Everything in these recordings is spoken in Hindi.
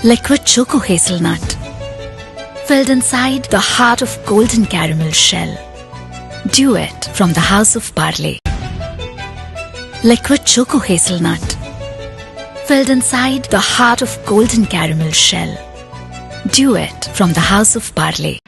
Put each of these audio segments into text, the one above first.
Liquid Choco Hazelnut, filled inside the heart of golden caramel shell. Duet from the House of Parle. Liquid Choco Hazelnut, filled inside the heart of golden caramel shell. Duet from the House of Parle.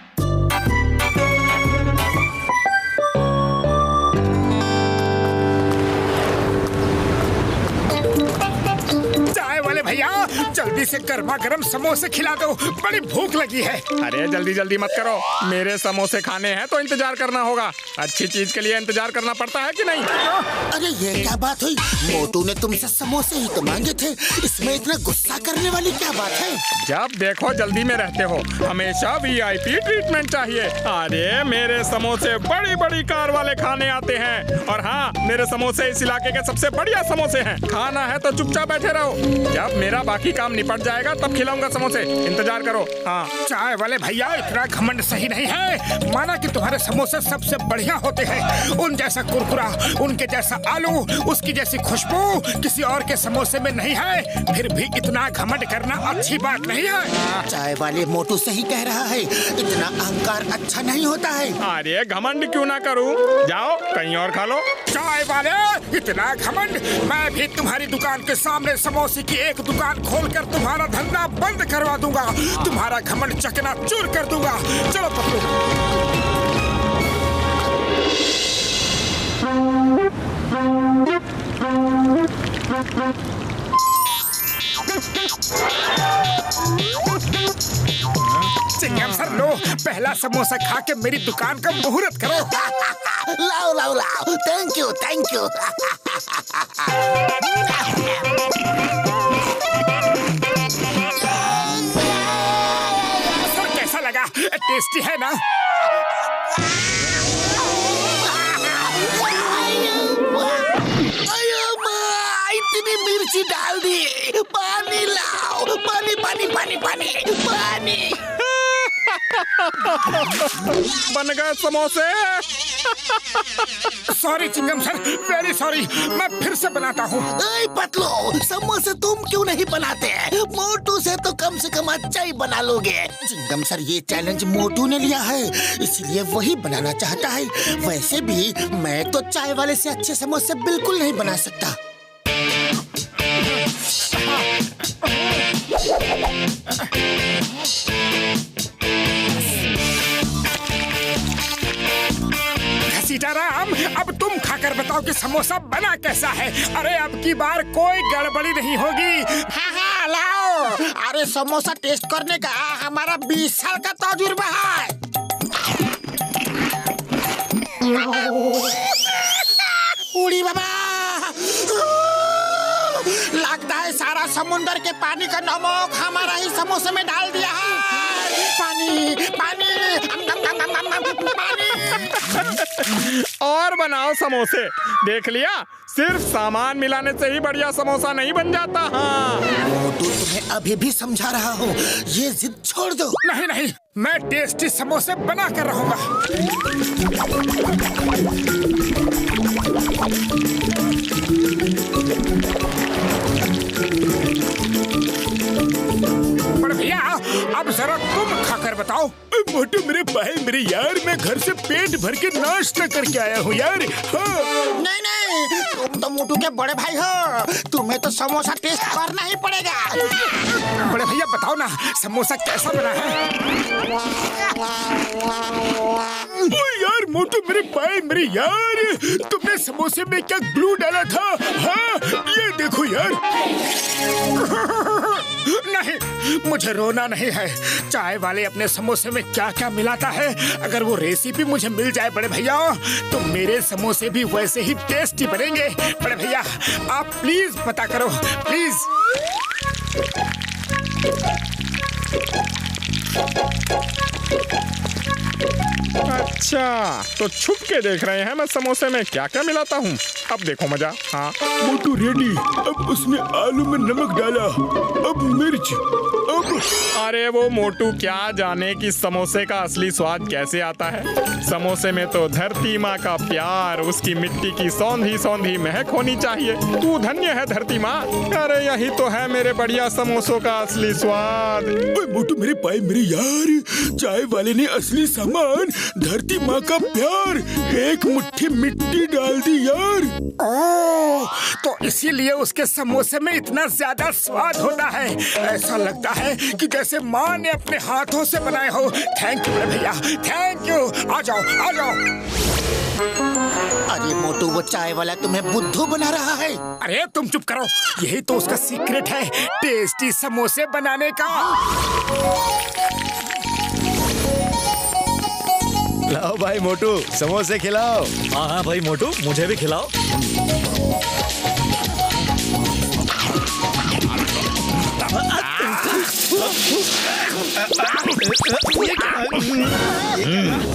भैया जल्दी से गर्मा गर्म समोसे खिला दो, बड़ी भूख लगी है। अरे जल्दी जल्दी मत करो, मेरे समोसे खाने हैं तो इंतजार करना होगा। अच्छी चीज के लिए इंतजार करना पड़ता है कि नहीं? अरे ये क्या बात हुई? मोटू ने तुमसे समोसे ही तो मांगे थे, इसमें इतना गुस्सा करने वाली क्या बात है? जब देखो जल्दी में रहते हो, हमेशा VIP ट्रीटमेंट चाहिए। अरे मेरे समोसे बड़ी बड़ी कार वाले खाने आते हैं, और हाँ मेरे समोसे इस इलाके के सबसे बढ़िया समोसे हैं। खाना है तो चुपचाप बैठे रहो, जब मेरा बाकी काम निपट जाएगा तब खिलाऊंगा समोसे, इंतजार करो। हाँ चाय वाले भैया इतना घमंड सही नहीं है। माना कि तुम्हारे समोसे सबसे बढ़िया होते हैं, उन जैसा कुरकुरा, उनके जैसा आलू, उसकी जैसी खुशबू किसी और के समोसे में नहीं है, फिर भी इतना घमंड करना अच्छी बात नहीं है। चाय वाले मोटू सही कह रहा है, इतना अहंकार अच्छा नहीं होता है। अरे घमंड क्यों ना करूं, जाओ कहीं और खा लो। चाय वाले इतना घमंड, मैं भी तुम्हारी दुकान के सामने समोसे की एक दुकान खोलकर तुम्हारा धंधा बंद करवा दूंगा, तुम्हारा घमंड चकना चूर कर दूंगा। चलो पकड़ो। चिंगम सर लो, पहला समोसा खा के मेरी दुकान का मुहूर्त करो। लाओ लाओ लाओ, thank you thank you. Sir कैसा लगा? टेस्टी है ना? इतनी मिर्ची डाल दी, पानी लाओ, पानी पानी पानी पानी पानी। बन गए समोसे। Sorry chewing gum sir, very sorry, मैं फिर से बनाता हूँ। पतलो, समोसे तुम क्यों नहीं बनाते? मोटू से तो कम अच्छा ही बना लोगे। चिंगम सर ये चैलेंज मोटू ने लिया है, इसलिए वही बनाना चाहता है। वैसे भी मैं तो चाय वाले से अच्छे समोसे बिल्कुल नहीं बना सकता। सीताराम, अब तुम खाकर बताओ कि समोसा बना कैसा है। अरे अब की बार कोई गड़बड़ी नहीं होगी। हाँ लाओ। अरे समोसा टेस्ट करने का हमारा 20 साल का तजुर्बा है। उड़ी बाबा, लगता है सारा समुंदर के पानी का नमक हमारा ही समोसे में डाल दिया है। पानी पानी पानी। और बनाओ समोसे, देख लिया, सिर्फ सामान मिलाने से ही बढ़िया समोसा नहीं बन जाता। हाँ मोटू तुम्हें अभी भी समझा रहा हूँ, ये जिद छोड़ दो। नहीं नहीं, मैं टेस्टी समोसे बना कर रहूंगा। बड़े भैया अब जरा तुम खाकर बताओ। मोटू मेरे भाई मेरे यार, मैं घर से पेट भर के नाश्ता करके आया हूँ यार। हाँ। नहीं नहीं, तुम तो मोटू के बड़े भाई हो, तुम्हें तो समोसा टेस्ट करना ही पड़ेगा। बड़े भैया बताओ ना, समोसा कैसा बना है? ओ यार मोटू मेरे भाई मेरे यार, तुमने समोसे में क्या ग्लू डाला था? हाँ ये देखो यार। नहीं, मुझे रोना नहीं है। चाय वाले अपने समोसे में क्या क्या मिलाता है, अगर वो रेसिपी मुझे मिल जाए बड़े भैया, तो मेरे समोसे भी वैसे ही टेस्टी बनेंगे। बड़े भैया आप प्लीज पता करो, प्लीज। अच्छा, तो छुप के देख रहे हैं मैं समोसे में क्या क्या मिलाता हूँ। अब देखो मजा। हाँ मोटू रेडी। अब उसने आलू में नमक डाला, अब मिर्च, अब अरे वो मोटू क्या जाने कि समोसे का असली स्वाद कैसे आता है। समोसे में तो धरती माँ का प्यार, उसकी मिट्टी की सौंधी सौंधी महक होनी चाहिए। तू धन्य है धरती माँ। अरे यही तो है मेरे बढ़िया समोसों का असली स्वाद। ओए मोटू मेरे भाई मेरे यार, चाय वाले ने असली सामान धरती माँ का प्यार, एक मुट्ठी मिट्टी डाल दी यार। ओह, तो इसीलिए उसके समोसे में इतना ज्यादा स्वाद होता है। ऐसा लगता है कि जैसे माँ ने अपने हाथों से बनाए हो। थैंक यू भैया, थैंक यू। आ जाओ आ जाओ। अरे मोटू, वो चाय वाला तुम्हें बुद्धू बना रहा है। अरे तुम चुप करो, यही तो उसका सीक्रेट है टेस्टी समोसे बनाने का। लाओ भाई मोटू, समोसे खिलाओ। हाँ हाँ भाई मोटू, मुझे भी खिलाओ।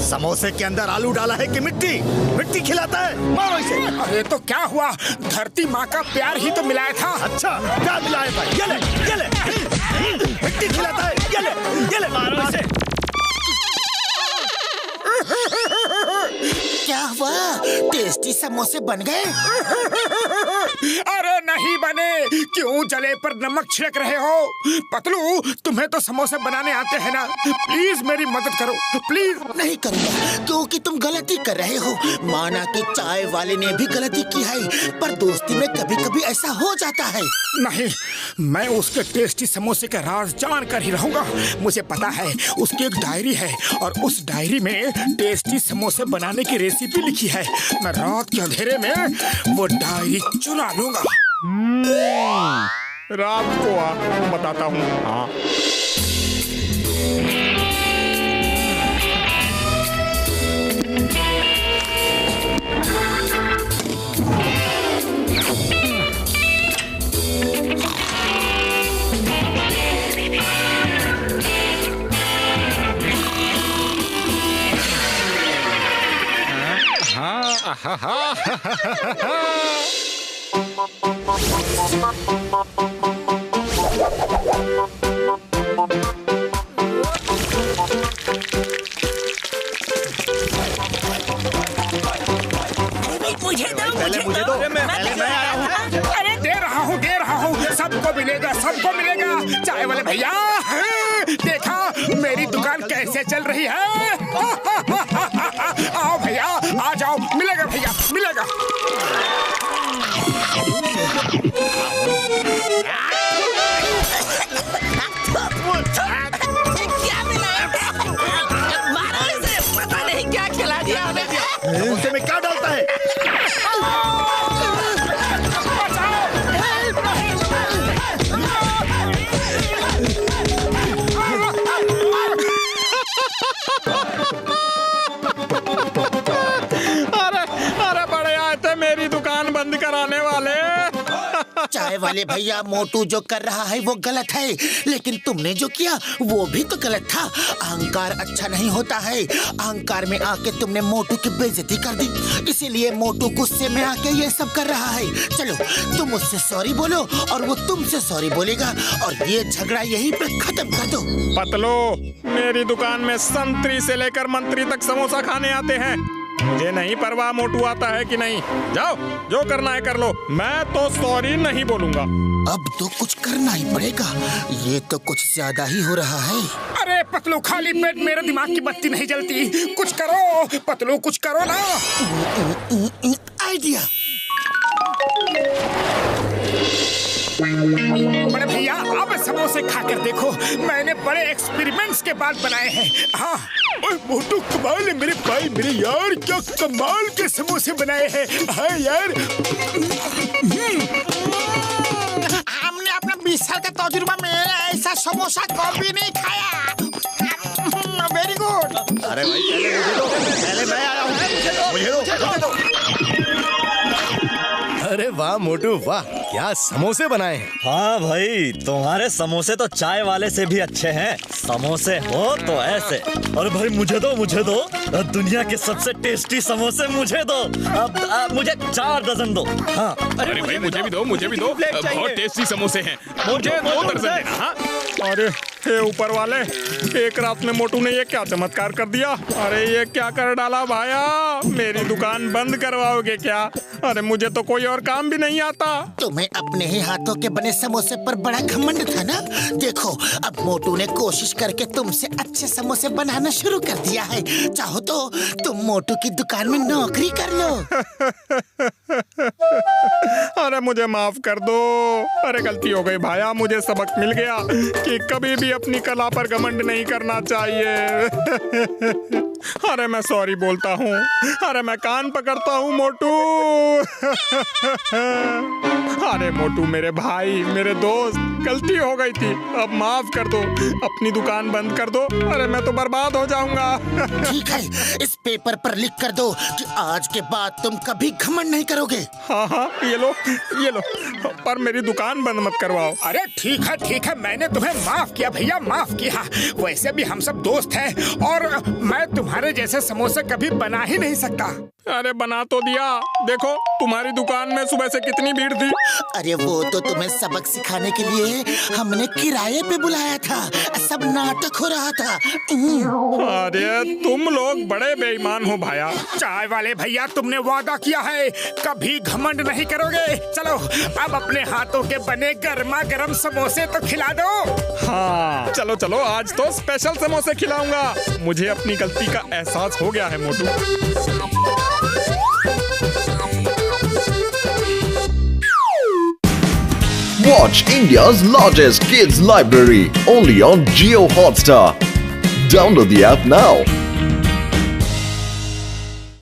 समोसे के अंदर आलू डाला है कि मिट्टी? मिट्टी खिलाता है, मारो इसे। अरे तो क्या हुआ, धरती माँ का प्यार ही तो मिलाया था। अच्छा, क्या मिलाया था? ये ले, मिट्टी खिलाता है। ये ले, मारो इसे। क्या हुआ, टेस्टी समोसे बन गए? अरे नहीं बने, क्यों जले पर नमक छिड़क रहे हो? पतलू, तुम्हें तो समोसे बनाने आते हैं ना, प्लीज मेरी मदद करो प्लीज। नहीं करूँगा, क्योंकि तुम गलती कर रहे हो। माना कि चाय वाले ने भी गलती की है, पर दोस्ती में कभी कभी ऐसा हो जाता है। नहीं, मैं उसके टेस्टी समोसे का राज जान कर ही रहूंगा। मुझे पता है उसकी एक डायरी है और उस डायरी में टेस्टी समोसे बनाने की रेसिपी लिखी है। मैं रात के अंधेरे में वो डायरी चुरा लूंगा। रात को आ, बताता हूँ। हाँ मुझे दो। पहले मैं आया हूँ। अरे दे रहा हूँ, सबको मिलेगा, सबको मिलेगा। चाय वाले भैया, देखा मेरी दुकान कैसे चल रही है। आओ भैया, आ जाओ, मिलेगा भैया, मिलेगा। क्या मिला? मारो इसे, पता नहीं क्या खिला दिया हमें। समोसे में क्या डालता है? अरे बड़े आए थे मेरी दुकान बंद कराने वाले। चाय वाले भैया, मोटू जो कर रहा है वो गलत है, लेकिन तुमने जो किया वो भी तो गलत था। अहंकार अच्छा नहीं होता है। अहंकार में आके तुमने मोटू की बेइज्जती कर दी, इसीलिए मोटू गुस्से में आके ये सब कर रहा है। चलो तुम उससे सॉरी बोलो और वो तुमसे सॉरी बोलेगा, और ये झगड़ा यहीं पे खत्म कर दो। पतलो, मेरी दुकान में संतरी से लेकर मंत्री तक समोसा खाने आते हैं। मुझे नहीं परवाह मोटू आता है कि नहीं। जाओ, जो करना है कर लो, मैं तो सॉरी नहीं बोलूंगा। अब तो कुछ करना ही पड़ेगा, ये तो कुछ ज्यादा ही हो रहा है। अरे पतलू, खाली पेट मेरे दिमाग की बत्ती नहीं जलती। कुछ करो पतलू, कुछ करो ना। आइडिया। बड़े भैया, अब समोसे खाकर देखो, मैंने बड़े एक्सपेरिमेंट्स के बाद बनाए हैं। हाँ, मोटू कमाल है मेरे भाई मेरे यार, क्या कमाल के समोसे बनाए हैं। हाँ यार, हमने अपना 20 साल का तजुर्बा में ऐसा समोसा कभी नहीं खाया। Very good. अरे भाई, पहले मुझे दो। पहले मैं आया हूँ। मुझे दो। अरे वाह मोटू वाह, क्या समोसे बनाए हैं? हाँ भाई, तुम्हारे समोसे तो चाय वाले से भी अच्छे हैं। समोसे हो तो ऐसे। अरे भाई मुझे दो दुनिया के सबसे टेस्टी समोसे मुझे दो। अब मुझे 4 दर्जन दो। हाँ अरे भाई मुझे भी दो बहुत टेस्टी समोसे हैं, मुझे 2 दर्जन देना। हाँ अरे हे ऊपर वाले, एक रात में मोटू ने ये क्या चमत्कार कर दिया। अरे ये क्या कर डाला भाया, मेरी दुकान बंद करवाओगे क्या? अरे मुझे तो कोई और काम भी नहीं आता। तुम्हें अपने ही हाथों के बने समोसे पर बड़ा घमंड था ना। देखो अब मोटू ने कोशिश करके तुमसे अच्छे समोसे बनाना शुरू कर दिया है। चाहो तो तुम मोटू की दुकान में नौकरी कर लो। अरे मुझे माफ कर दो। अरे गलती हो गई भाया, मुझे सबक मिल गया कि कभी भी अपनी कला पर घमंड नहीं करना चाहिए। अरे मैं सॉरी बोलता हूँ। अरे मैं कान पकड़ता हूँ मोटू। अरे मोटू मेरे भाई, मेरे दोस्त, गलती हो गई थी, अब माफ कर दो। अपनी दुकान बंद कर दो। अरे मैं तो बर्बाद हो जाऊंगा। ठीक है, इस पेपर पर लिख कर दो कि आज के बाद तुम कभी घमंड नहीं करोगे। हाँ ये लो, पर मेरी दुकान बंद मत करवाओ। अरे ठीक है, मैंने तुम्हें माफ किया भैया, माफ किया। वैसे भी हम सब दोस्त हैं और मैं तुम्हारे जैसे समोसे कभी बना ही नहीं सकता। अरे बना तो दिया, देखो तुम्हारी दुकान में सुबह से कितनी भीड़ थी। अरे वो तो तुम्हें सबक सिखाने के लिए हमने किराए पे बुलाया था, सब नाटक हो रहा था। अरे तुम लोग बड़े बेईमान हो भाया। चाय वाले भैया, तुमने वादा किया है कभी घमंड नहीं करोगे। चलो अब अपने हाथों के बने गर्मा गर्म समोसे तो खिला दो। हाँ चलो आज तो स्पेशल समोसे खिलाऊंगा। मुझे अपनी गलती का एहसास हो गया है मोटू। Watch India's largest kids library only on Jio Hotstar. Download the app now.